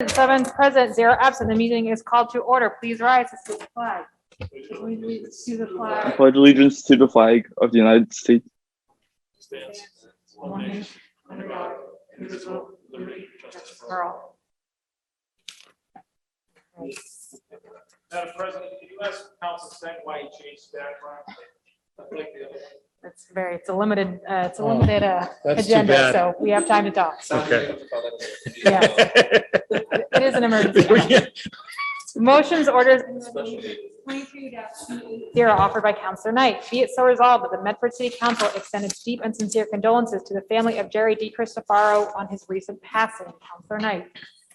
7 present, 0 absent. The meeting is called to order. Please rise to salute the flag. To the I flag. pledge allegiance to the flag of the United States. One nation, under God, indivisible, with liberty and justice for all. Madam President, can you ask Council Seng why he changed background? It's a limited that's too agenda, bad. so we have time to talk. Okay. Yeah, it is an emergency. Motions, orders, 22-0 offered by Councillor Knight. Be it so resolved that the Medford City Council extend its deep and sincere condolences to the family of Jerry DiCristofaro on his recent passing. Councillor Knight.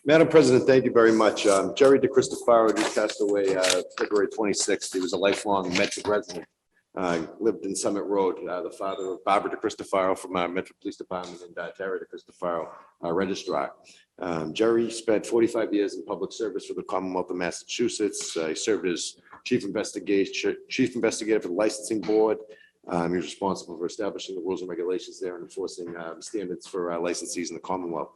Madam President, thank you very much. Jerry DiCristofaro just passed away February 26th. He was a lifelong Medford resident. Lived in Summit Road. The father of Barbara DiCristofaro from our Medford Police Department and Terry DiCristofaro, registrar. Jerry spent 45 years in public service for the Commonwealth of Massachusetts. He served as chief investigator for the licensing board. He was responsible for establishing the rules and regulations there and enforcing standards for licensees in the Commonwealth.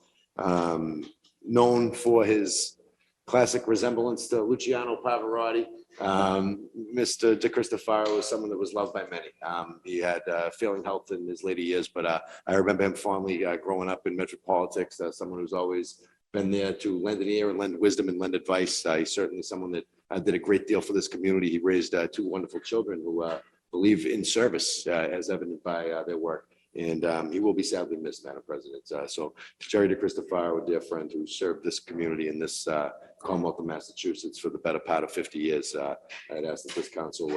Known for his classic resemblance to Luciano Pavarotti, Mr. DiCristofaro was someone that was loved by many. He had failing health in his later years, but I remember him fondly growing up in Medford politics, someone who's always been there to lend an ear and lend wisdom and lend advice. He's certainly someone that did a great deal for this community. He raised two wonderful children who believe in service, as evident by their work. And he will be sadly missed, Madam President. So to Jerry DiCristofaro, a dear friend who served this community in this Commonwealth of Massachusetts for the better part of 50 years, I'd ask that this council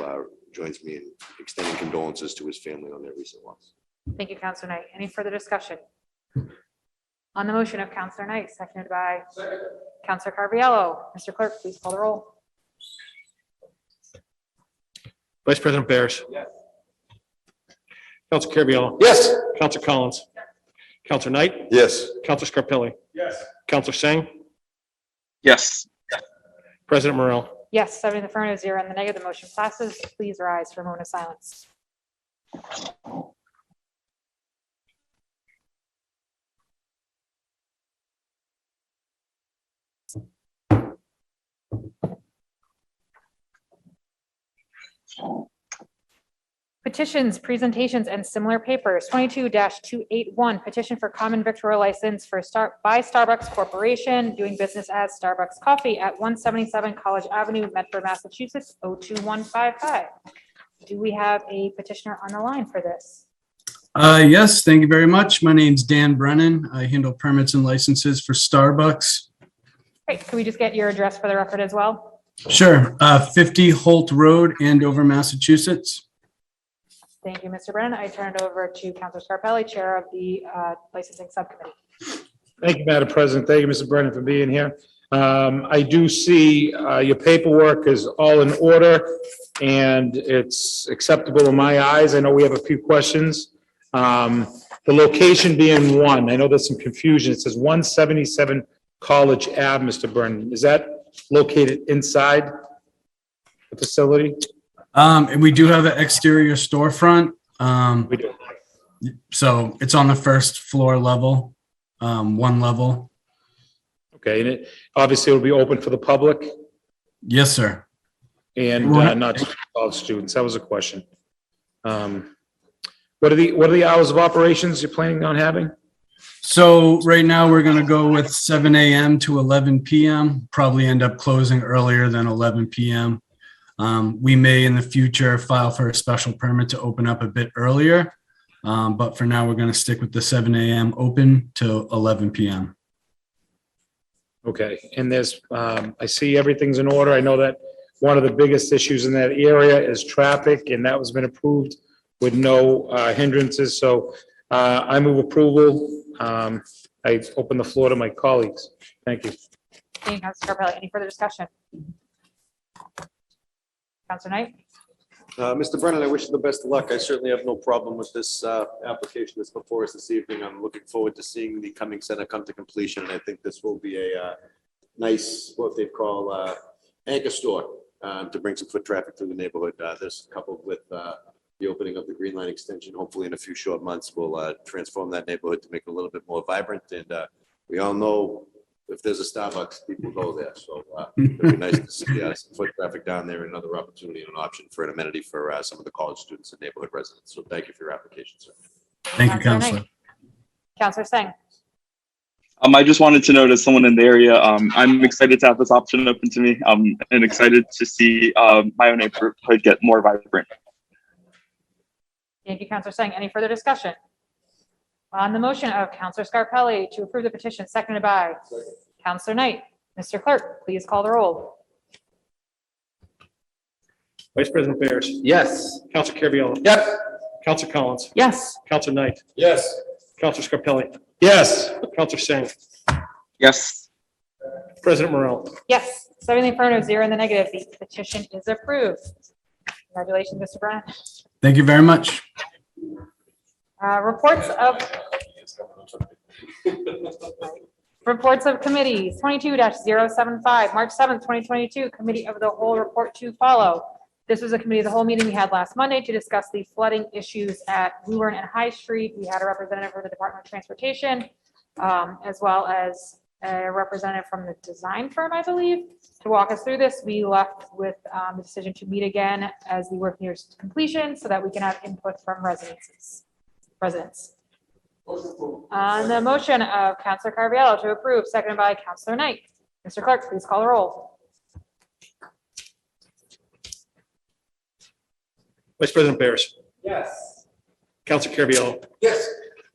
joins me in extending condolences to his family on their recent loss. Thank you, Councillor Knight. Any further discussion? On the motion of Councillor Knight, seconded by Councillor Carviallo. Mr. Clerk, please call the roll. Vice President Barris. Yes. Council Carviallo. Yes. Council Collins. Council Knight. Yes. Council Scarpelli. Yes. Council Seng. Yes. President Morrell. Yes, 7 in the affirmative, 0 in the negative. The motion passes. Please rise for a moment of silence. Petitions, presentations, and similar papers. 22-281, petition for common victual license for by Starbucks Corporation, doing business as Starbucks Coffee at 177 College Avenue, Medford, Massachusetts, 02155. Do we have a petitioner on the line for this? Yes, thank you very much. My name's Dan Brennan. I handle permits and licenses for Starbucks. Great. Can we just get your address for the record as well? Sure. 50 Holt Road, Andover, Massachusetts. Thank you, Mr. Brennan. I turn it over to Councilor Scarpelli, Chair of the Licensing Subcommittee. Thank you, Madam President. Thank you, Mr. Brennan, for being here. I do see your paperwork is all in order and it's acceptable in my eyes. I know we have a few questions. The location being one, I know there's some confusion. It says 177 College Ave, Mr. Brennan. Is that located inside the facility? And we do have an exterior storefront. We do. So it's on the first floor level, one level. Okay, and it obviously will be open for the public Yes, sir. and not just college students. That was a question. What are the hours of operations you're planning on having? So right now we're going to go with 7 a.m. to 11 p.m. Probably end up closing earlier than 11 p.m. We may in the future file for a special permit to open up a bit earlier. But for now, we're going to stick with the 7 a.m. open to 11 p.m. Okay, and there's, I see everything's in order. I know that one of the biggest issues in that area is traffic, and that was been approved with no hindrances. So I move approval. I open the floor to my colleagues. Thank you. Thank you, Councilor Scarpelli. Any further discussion? Councilor Knight? Mr. Brennan, I wish you the best of luck. I certainly have no problem with this application that's before us this evening. I'm looking forward to seeing the Cumming Center come to completion, and I think this will be a nice, what they call anchor store to bring some foot traffic through the neighborhood. This coupled with the opening of the Green Line extension, hopefully in a few short months, will transform that neighborhood to make it a little bit more vibrant. And we all know if there's a Starbucks, people go there. So it'd be nice to see some foot traffic down there, another opportunity and an option for an amenity for some of the college students and neighborhood residents. So thank you for your application, sir. Thank you, Counselor. Counselor Singh. I just wanted to note as someone in the area, I'm excited to have this option open to me. And excited to see my own neighborhood get more vibrant. Thank you, Counselor Singh. Any further discussion? On the motion of Counselor Scarpelli to approve the petition, seconded by Counselor Knight. Mr. Clerk, please call the roll. Vice President Bears. Yes. Counselor Carviallo. Yes. Counselor Collins. Yes. Counselor Knight. Yes. Counselor Scarpelli. Yes. Counselor Singh. Yes. President Morrell. Yes. 7 in the affirmative, 0 in the negative. The petition is approved. Congratulations, Mr. Brennan. Thank you very much. Reports of committees, 22-075, March 7th, 2022, Committee of the Whole report to follow. This was a committee of the whole meeting we had last Monday to discuss the flooding issues at Woburn and High Street. We had a representative from the Department of Transportation, as well as a representative from the design firm, I believe, to walk us through this. We left with the decision to meet again as the work nears completion so that we can have input from residents. On the motion of Counselor Carviallo to approve, seconded by Counselor Knight. Mr. Clerk, please call the roll. Vice President Bears. Yes. Counselor Carviallo. Yes.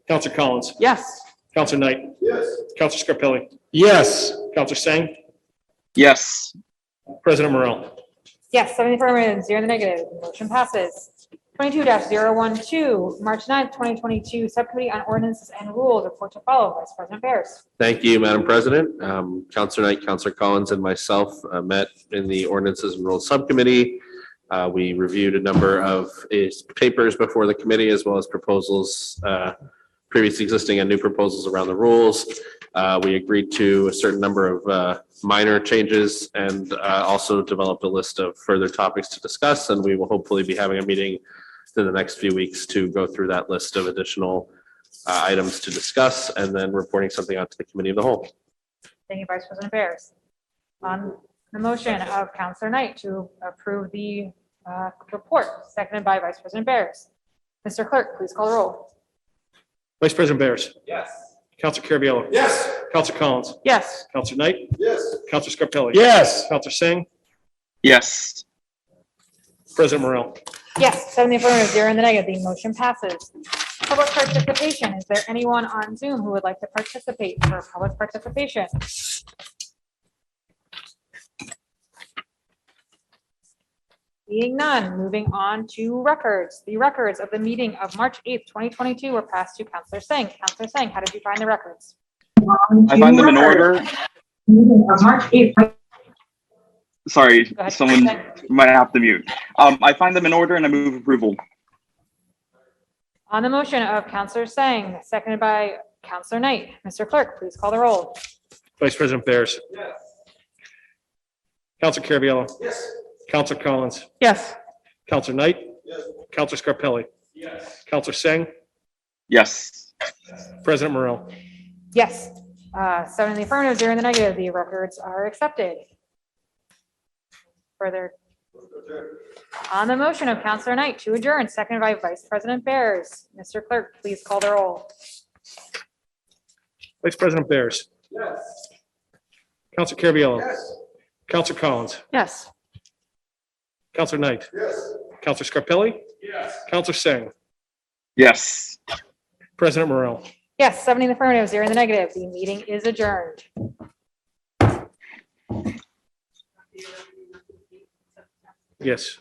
Counselor Collins. Yes. Counselor Knight. Yes. Counselor Scarpelli. Yes. Counselor Singh. Yes. President Morrell. Yes, 7 in the affirmative, 0 in the negative. The motion passes. 22-012, March 9th, 2022, Subcommittee on Ordinances and Rules, report to follow. Vice President Bears. Thank you, Madam President. Counselor Knight, Counselor Collins, and myself met in the Ordinances and Rules Subcommittee. We reviewed a number of papers before the committee, as well as proposals, previously existing and new proposals around the rules. We agreed to a certain number of minor changes and also developed a list of further topics to discuss. And we will hopefully be having a meeting in the next few weeks to go through that list of additional items to discuss and then reporting something out to the committee of the whole. Thank you, Vice President Bears. On the motion of Counselor Knight to approve the report, seconded by Vice President Bears. Mr. Clerk, please call the roll. Vice President Bears. Yes. Counselor Carviallo. Yes. Counselor Collins. Yes. Counselor Knight. Yes. Counselor Scarpelli. Yes. Counselor Singh. Yes. President Morrell. Yes, 7 in the affirmative, 0 in the negative. The motion passes. Public participation. Is there anyone on Zoom who would like to participate for public participation? Being none, moving on to records. The records of the meeting of March 8th, 2022 were passed to Counselor Singh. Counselor Singh, how did you find the records? I find them in order. March 8th. Sorry, Go ahead. someone might have to mute. I find them in order and I move approval. On the motion of Counselor Singh, seconded by Counselor Knight. Mr. Clerk, please call the roll. Vice President Bears. Yes. Counselor Carviallo. Yes. Counselor Collins. Yes. Counselor Knight. Yes. Counselor Scarpelli. Yes. Counselor Singh. Yes. President Morrell. Yes. 7 in the affirmative, 0 in the negative. The records are accepted. Further. On the motion of Counselor Knight to adjourn, seconded by Vice President Bears. Mr. Clerk, please call the roll. Vice President Bears. Yes. Counselor Carviallo. Yes. Counselor Collins. Yes. Counselor Knight. Yes. Counselor Scarpelli. Yes. Counselor Singh. Yes. President Morrell. Yes, 7 in the affirmative, 0 in the negative. The meeting is adjourned. Yes.